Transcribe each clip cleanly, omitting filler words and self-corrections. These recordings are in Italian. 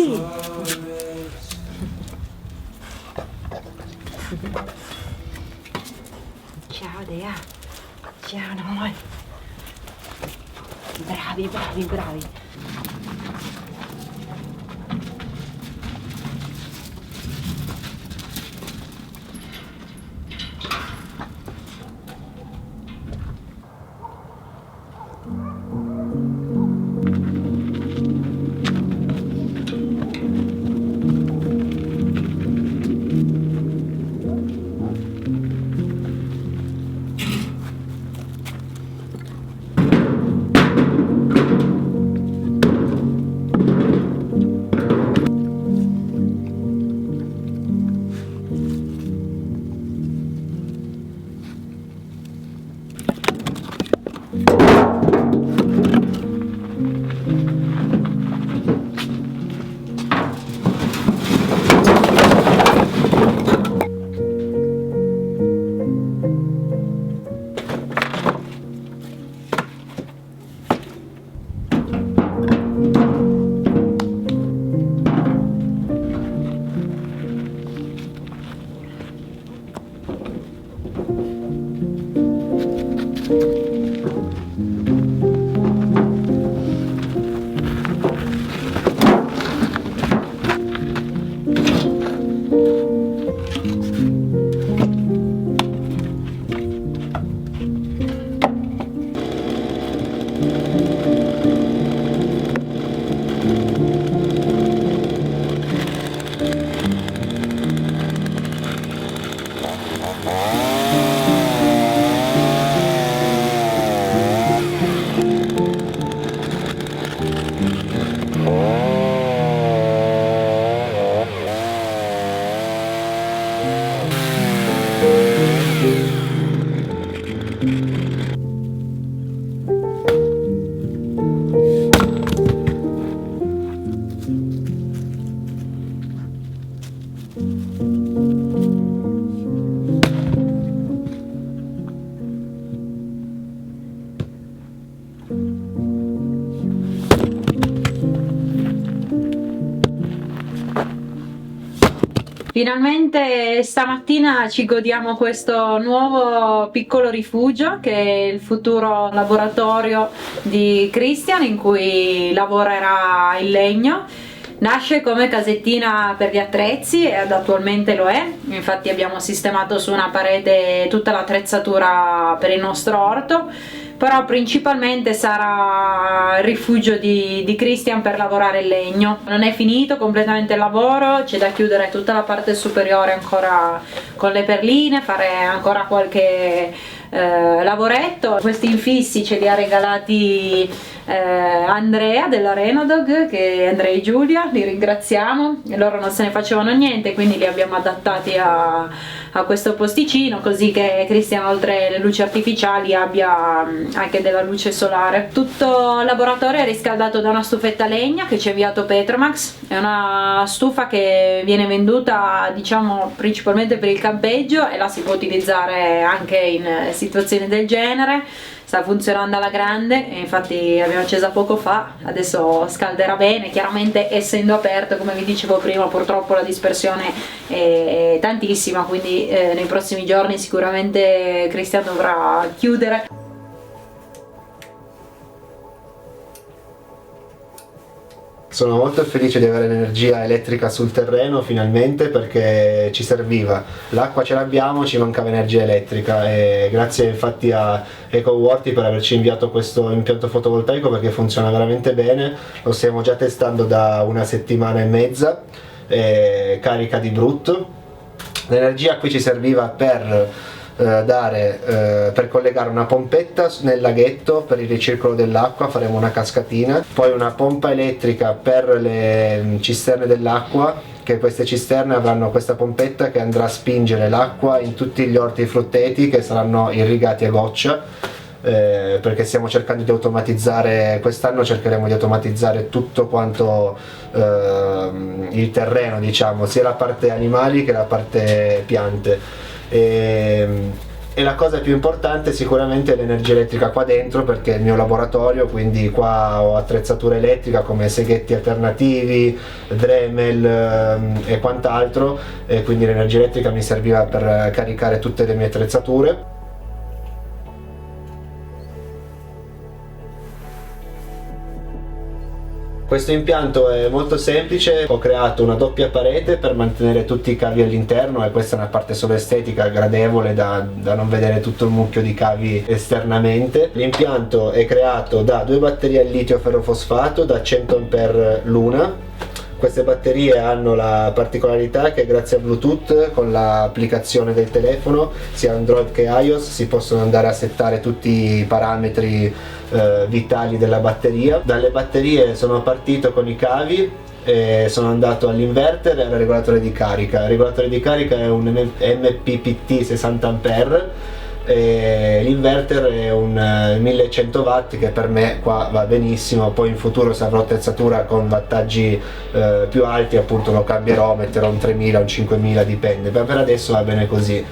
Sì. Ciao Dea. Ciao noi. Bravi, bravi, bravi. Finalmente stamattina ci godiamo questo nuovo piccolo rifugio che è il futuro laboratorio di Christian, in cui lavorerà il legno. Nasce come casettina per gli attrezzi ed attualmente lo è, infatti abbiamo sistemato su una parete tutta l'attrezzatura per il nostro orto, però principalmente sarà il rifugio di Christian per lavorare il legno. Non è finito completamente il lavoro, c'è da chiudere tutta la parte superiore ancora con le perline, fare ancora qualche lavoretto. Questi infissi ce li ha regalati Andrea della Renodog, che Andrea e Giulia, li ringraziamo, e loro non se ne facevano niente, quindi li abbiamo adattati a questo posticino, così che Christian, oltre alle luci artificiali, abbia anche della luce solare. Tutto il laboratorio è riscaldato da una stufetta a legna che ci ha inviato Petromax. È una stufa che viene venduta, diciamo, principalmente per il campeggio, e la si può utilizzare anche in situazioni del genere. Sta funzionando alla grande e infatti l'abbiamo accesa poco fa, adesso scalderà bene. Chiaramente, essendo aperto, come vi dicevo prima, purtroppo la dispersione è tantissima, quindi nei prossimi giorni sicuramente Christian dovrà chiudere. Sono molto felice di avere l'energia elettrica sul terreno finalmente, perché ci serviva. L'acqua ce l'abbiamo, ci mancava energia elettrica, e grazie infatti a EcoWorthy per averci inviato questo impianto fotovoltaico, perché funziona veramente bene. Lo stiamo già testando da 1,5 settimane, carica di brutto. L'energia qui ci serviva per collegare una pompetta nel laghetto per il ricircolo dell'acqua, faremo una cascatina, poi una pompa elettrica per le cisterne dell'acqua, che queste cisterne avranno questa pompetta che andrà a spingere l'acqua in tutti gli orti frutteti che saranno irrigati a goccia, perché stiamo cercando di automatizzare, quest'anno cercheremo di automatizzare tutto quanto il terreno, diciamo, sia la parte animali che la parte piante. E la cosa più importante sicuramente è l'energia elettrica qua dentro, perché è il mio laboratorio, quindi qua ho attrezzatura elettrica come seghetti alternativi, Dremel e quant'altro, e quindi l'energia elettrica mi serviva per caricare tutte le mie attrezzature. Questo impianto è molto semplice, ho creato una doppia parete per mantenere tutti i cavi all'interno, e questa è una parte solo estetica, gradevole da non vedere tutto il mucchio di cavi esternamente. L'impianto è creato da 2 batterie al litio ferrofosfato da 100 Ah l'una. Queste batterie hanno la particolarità che grazie a Bluetooth, con l'applicazione del telefono, sia Android che iOS, si possono andare a settare tutti i parametri vitali della batteria. Dalle batterie sono partito con i cavi e sono andato all'inverter e al regolatore di carica. Il regolatore di carica è un MPPT 60 Ah e l'inverter è un 1100 watt che per me qua va benissimo. Poi in futuro, se avrò attrezzatura con wattaggi più alti, appunto lo cambierò, metterò un 3000 un 5000, dipende, ma per adesso va bene così.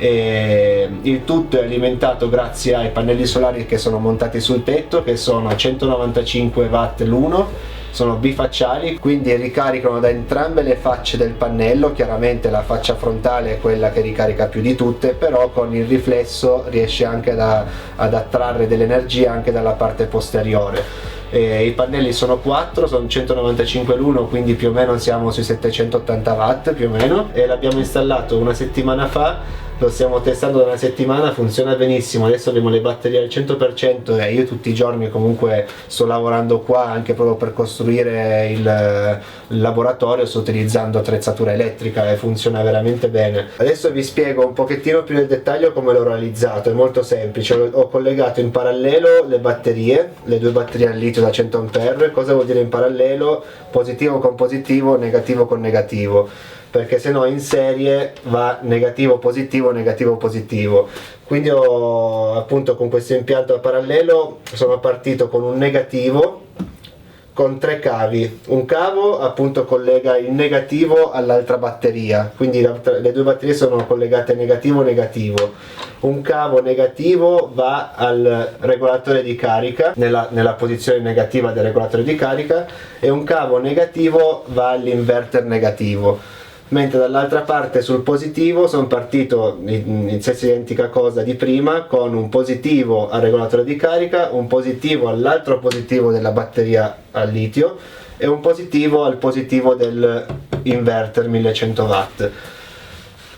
E il tutto è alimentato grazie ai pannelli solari che sono montati sul tetto, che sono a 195 watt l'uno, sono bifacciali, quindi ricaricano da entrambe le facce del pannello. Chiaramente la faccia frontale è quella che ricarica più di tutte, però con il riflesso riesce anche ad attrarre dell'energia anche dalla parte posteriore. I pannelli sono 4, sono 195 l'uno, quindi più o meno siamo sui 780 watt più o meno, e l'abbiamo installato una settimana fa. Lo stiamo testando da una settimana, funziona benissimo. Adesso abbiamo le batterie al 100% e io tutti i giorni comunque sto lavorando qua, anche proprio per costruire il laboratorio, sto utilizzando attrezzatura elettrica e funziona veramente bene. Adesso vi spiego un pochettino più nel dettaglio come l'ho realizzato. È molto semplice, ho collegato in parallelo le batterie, le 2 batterie al litio da 100 Ah. Cosa vuol dire in parallelo? Positivo con positivo, negativo con negativo, perché se no in serie va negativo positivo negativo positivo. Quindi ho, appunto, con questo impianto a parallelo sono partito con un negativo con 3 cavi. Un cavo appunto collega il negativo all'altra batteria, quindi le 2 batterie sono collegate negativo negativo. Un cavo negativo va al regolatore di carica, nella posizione negativa del regolatore di carica, e un cavo negativo va all'inverter negativo. Mentre dall'altra parte, sul positivo, sono partito in stessa identica cosa di prima, con un positivo al regolatore di carica, un positivo all'altro positivo della batteria al litio e un positivo al positivo dell'inverter 1100 watt.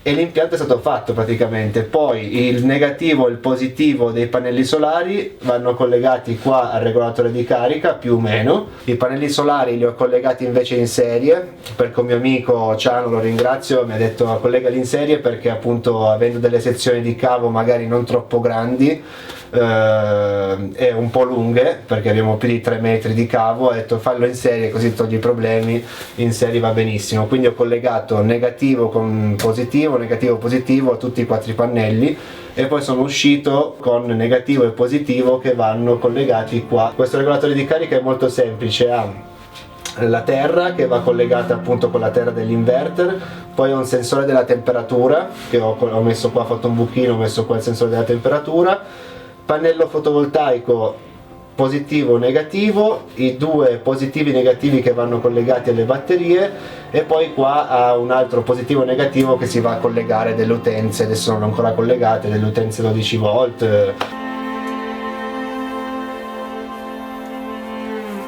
E l'impianto è stato fatto praticamente. Poi il negativo e il positivo dei pannelli solari vanno collegati qua al regolatore di carica, più o meno. I pannelli solari li ho collegati invece in serie, perché un mio amico Ciano, lo ringrazio, mi ha detto collegali in serie, perché appunto avendo delle sezioni di cavo magari non troppo grandi e un po' lunghe, perché abbiamo più di 3 metri di cavo, ho detto fallo in serie così togli i problemi. In serie va benissimo, quindi ho collegato negativo con positivo, negativo positivo a tutti i 4 pannelli, e poi sono uscito con negativo e positivo che vanno collegati qua. Questo regolatore di carica è molto semplice, ha la terra che va collegata appunto con la terra dell'inverter, poi ho un sensore della temperatura che ho messo qua, ho fatto un buchino, ho messo qua il sensore della temperatura, pannello fotovoltaico positivo negativo, i 2 positivi negativi che vanno collegati alle batterie, e poi qua ha un altro positivo negativo che si va a collegare delle utenze, adesso non ancora collegate, delle utenze 12 volt.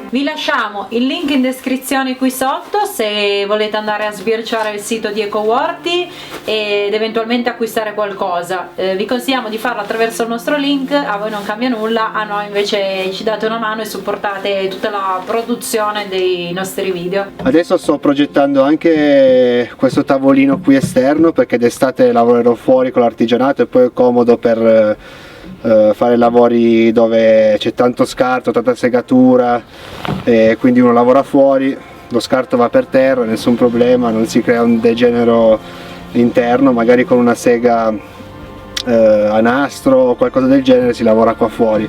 Vi lasciamo il link in descrizione qui sotto se volete andare a sbirciare il sito di EcoWorthy ed eventualmente acquistare qualcosa. Vi consigliamo di farlo attraverso il nostro link, a voi non cambia nulla, a noi invece ci date una mano e supportate tutta la produzione dei nostri video. Adesso sto progettando anche questo tavolino qui esterno, perché d'estate lavorerò fuori con l'artigianato e poi è comodo per fare lavori dove c'è tanto scarto, tanta segatura, e quindi uno lavora fuori, lo scarto va per terra, nessun problema, non si crea un degenero interno. Magari con una sega a nastro o qualcosa del genere si lavora qua fuori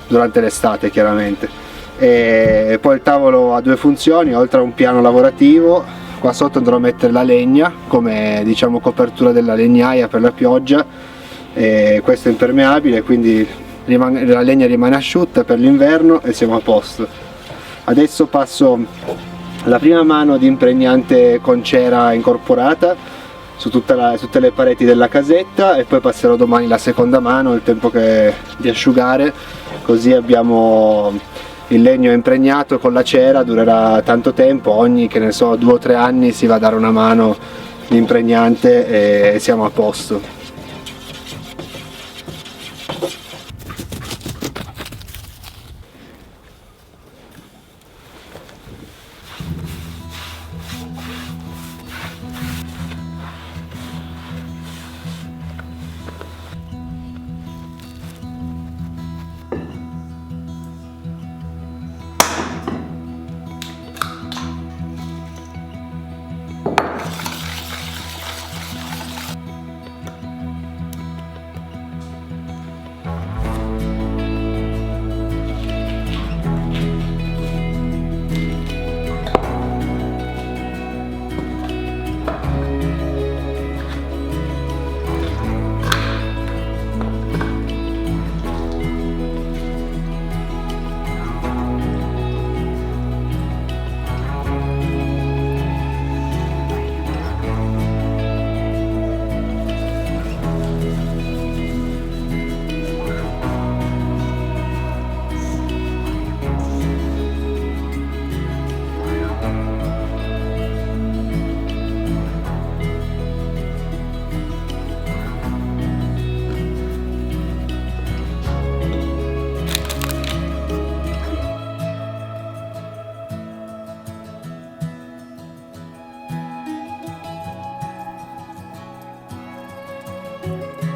durante l'estate, chiaramente. E poi il tavolo ha 2 funzioni, oltre a un piano lavorativo, qua sotto andrò a mettere la legna come, diciamo, copertura della legnaia per la pioggia, e questo è impermeabile, quindi la legna rimane asciutta per l'inverno e siamo a posto. Adesso passo la prima mano di impregnante con cera incorporata su tutte le pareti della casetta e poi passerò domani la seconda mano, il tempo di asciugare, così abbiamo il legno impregnato con la cera, durerà tanto tempo, ogni, che ne so, 2 o 3 anni si va a dare una mano di impregnante e siamo a posto.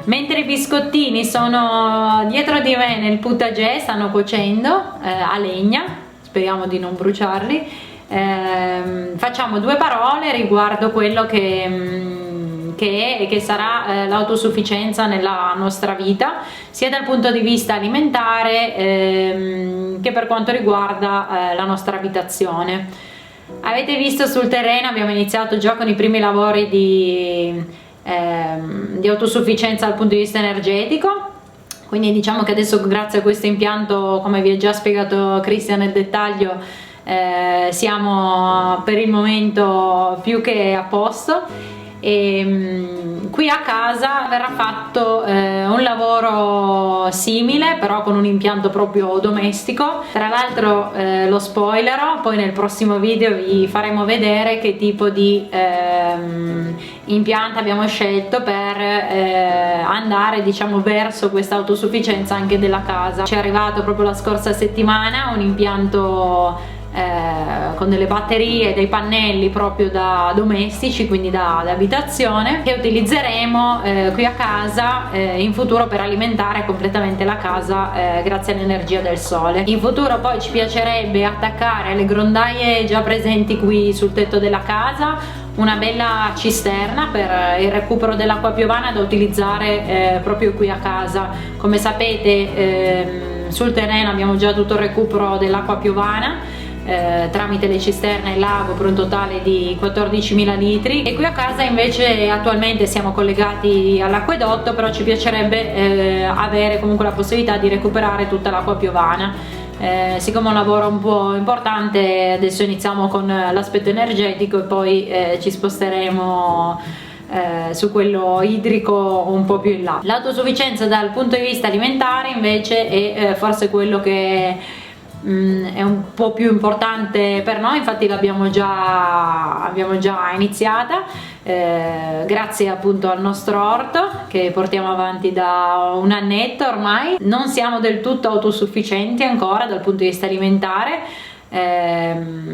Mentre i biscottini sono dietro di me nel potager, stanno cuocendo a legna, speriamo di non bruciarli, facciamo 2 parole riguardo quello che è e che sarà l'autosufficienza nella nostra vita, sia dal punto di vista alimentare che per quanto riguarda la nostra abitazione. Avete visto sul terreno, abbiamo iniziato già con i primi lavori di autosufficienza dal punto di vista energetico, quindi diciamo che adesso, grazie a questo impianto, come vi ha già spiegato Cristian nel dettaglio, siamo per il momento più che a posto. E qui a casa verrà fatto un lavoro simile, però con un impianto proprio domestico. Tra l'altro lo spoilerò, poi nel prossimo video vi faremo vedere che tipo di impianto abbiamo scelto per andare, diciamo, verso questa autosufficienza anche della casa. Ci è arrivato proprio la scorsa settimana un impianto con delle batterie, dei pannelli proprio da domestici, quindi da abitazione, che utilizzeremo qui a casa in futuro per alimentare completamente la casa grazie all'energia del sole. In futuro poi ci piacerebbe attaccare alle grondaie già presenti qui sul tetto della casa una bella cisterna per il recupero dell'acqua piovana da utilizzare proprio qui a casa. Come sapete sul terreno abbiamo già tutto il recupero dell'acqua piovana tramite le cisterne e il lago per un totale di 14.000 litri, e qui a casa invece attualmente siamo collegati all'acquedotto, però ci piacerebbe avere comunque la possibilità di recuperare tutta l'acqua piovana. Siccome è un lavoro un po' importante, adesso iniziamo con l'aspetto energetico e poi ci sposteremo su quello idrico un po' più in là. L'autosufficienza dal punto di vista alimentare invece è forse quello che è un po' più importante per noi, infatti l'abbiamo già iniziata grazie appunto al nostro orto che portiamo avanti da un annetto ormai. Non siamo del tutto autosufficienti ancora dal punto di vista alimentare,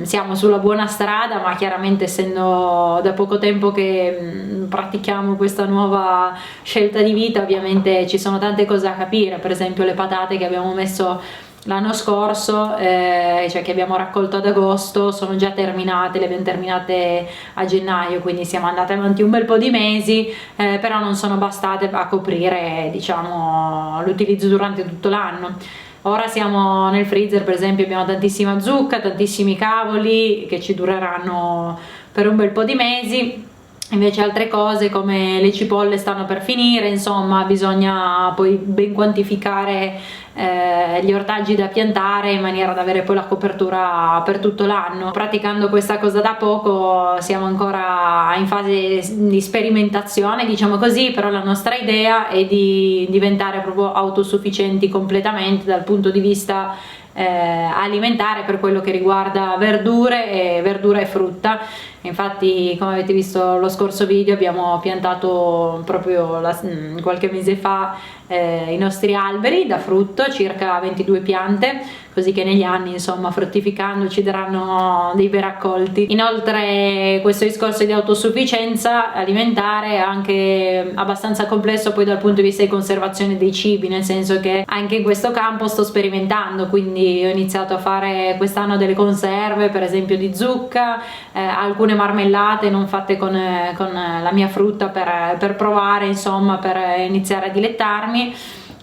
siamo sulla buona strada, ma chiaramente essendo da poco tempo che pratichiamo questa nuova scelta di vita, ovviamente ci sono tante cose da capire. Per esempio le patate che abbiamo messo l'anno scorso, cioè che abbiamo raccolto ad agosto, sono già terminate, le abbiamo terminate a gennaio, quindi siamo andate avanti un bel po' di mesi, però non sono bastate a coprire, diciamo, l'utilizzo durante tutto l'anno. Ora siamo nel freezer, per esempio abbiamo tantissima zucca, tantissimi cavoli che ci dureranno per un bel po' di mesi, Invece altre cose come le cipolle stanno per finire, insomma bisogna poi ben quantificare gli ortaggi da piantare in maniera da avere poi la copertura per tutto l'anno. Praticando questa cosa da poco, siamo ancora in fase di sperimentazione, diciamo così, però la nostra idea è di diventare proprio autosufficienti completamente dal punto di vista alimentare per quello che riguarda verdura e frutta. Infatti, come avete visto lo scorso video, abbiamo piantato proprio qualche mese fa i nostri alberi da frutto, circa 22 piante, così che negli anni, insomma, fruttificando ci daranno dei bei raccolti. Inoltre questo discorso di autosufficienza alimentare è anche abbastanza complesso poi dal punto di vista di conservazione dei cibi, nel senso che anche in questo campo sto sperimentando, quindi ho iniziato a fare quest'anno delle conserve, per esempio di zucca, alcune marmellate non fatte con la mia frutta per provare, insomma, per iniziare a dilettarmi.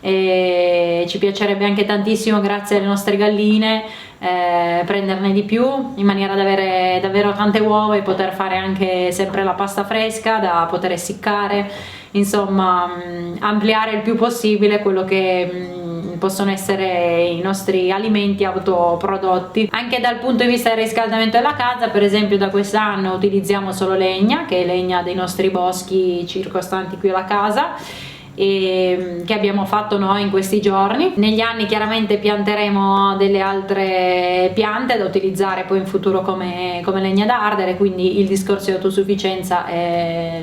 E ci piacerebbe anche tantissimo, grazie alle nostre galline, prenderne di più in maniera da avere davvero tante uova e poter fare anche sempre la pasta fresca da poter essiccare, insomma ampliare il più possibile quello che possono essere i nostri alimenti autoprodotti. Anche dal punto di vista del riscaldamento della casa, per esempio, da quest'anno utilizziamo solo legna, che è legna dei nostri boschi circostanti qui alla casa, e che abbiamo fatto noi in questi giorni. Negli anni chiaramente pianteremo delle altre piante da utilizzare poi in futuro come legna da ardere, quindi il discorso di autosufficienza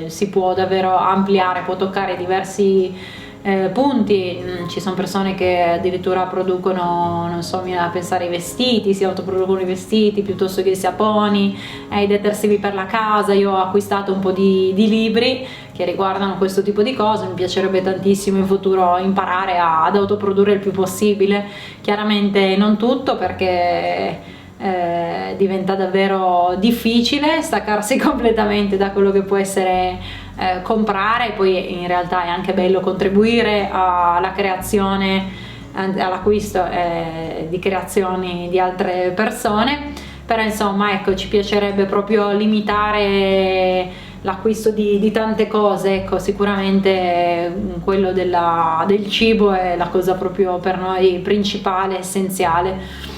si può davvero ampliare, può toccare diversi punti. Ci sono persone che addirittura producono, non so, mi viene da pensare ai vestiti, si autoproducono i vestiti piuttosto che i saponi, i detersivi per la casa. Io ho acquistato un po' di libri che riguardano questo tipo di cose, mi piacerebbe tantissimo in futuro imparare ad autoprodurre il più possibile. Chiaramente non tutto, perché diventa davvero difficile staccarsi completamente da quello che può essere comprare. Poi in realtà è anche bello contribuire alla creazione, all'acquisto di creazioni di altre persone, però insomma ecco, ci piacerebbe proprio limitare l'acquisto di tante cose. Ecco, sicuramente quello del cibo è la cosa proprio per noi principale, essenziale.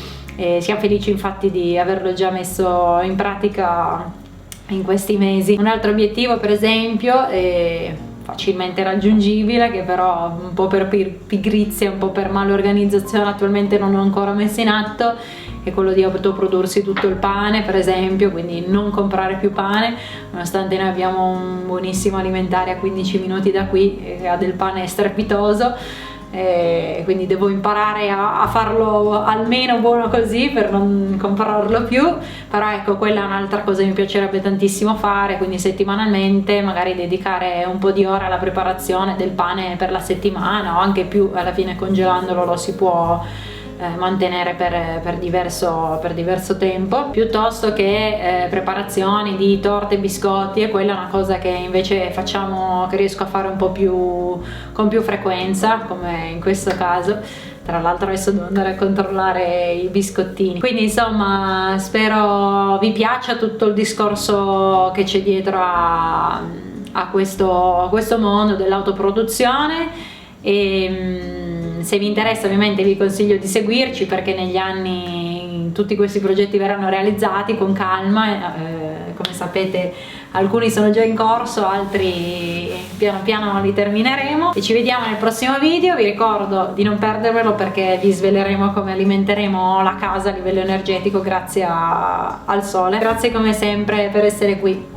Siamo felici infatti di averlo già messo in pratica in questi mesi. Un altro obiettivo, per esempio, è facilmente raggiungibile, che però un po' per pigrizia, un po' per malorganizzazione attualmente non ho ancora messo in atto, è quello di autoprodursi tutto il pane, per esempio, quindi non comprare più pane, nonostante noi abbiamo un buonissimo alimentare a 15 minuti da qui che ha del pane strepitoso. Quindi devo imparare a farlo almeno buono così per non comprarlo più. Però ecco, quella è un'altra cosa che mi piacerebbe tantissimo fare, quindi settimanalmente magari dedicare un po' di ore alla preparazione del pane per la settimana, o anche più, alla fine congelandolo lo si può mantenere per diverso tempo, piuttosto che preparazioni di torte e biscotti. E quella è una cosa che invece facciamo, che riesco a fare un po' con più frequenza, come in questo caso. Tra l'altro adesso devo andare a controllare i biscottini. Quindi insomma spero vi piaccia tutto il discorso che c'è dietro a questo mondo dell'autoproduzione. E se vi interessa ovviamente vi consiglio di seguirci, perché negli anni tutti questi progetti verranno realizzati con calma. Come sapete, alcuni sono già in corso, altri piano piano li termineremo, e ci vediamo nel prossimo video. Vi ricordo di non perdervelo, perché vi sveleremo come alimenteremo la casa a livello energetico grazie al sole. Grazie come sempre per essere qui.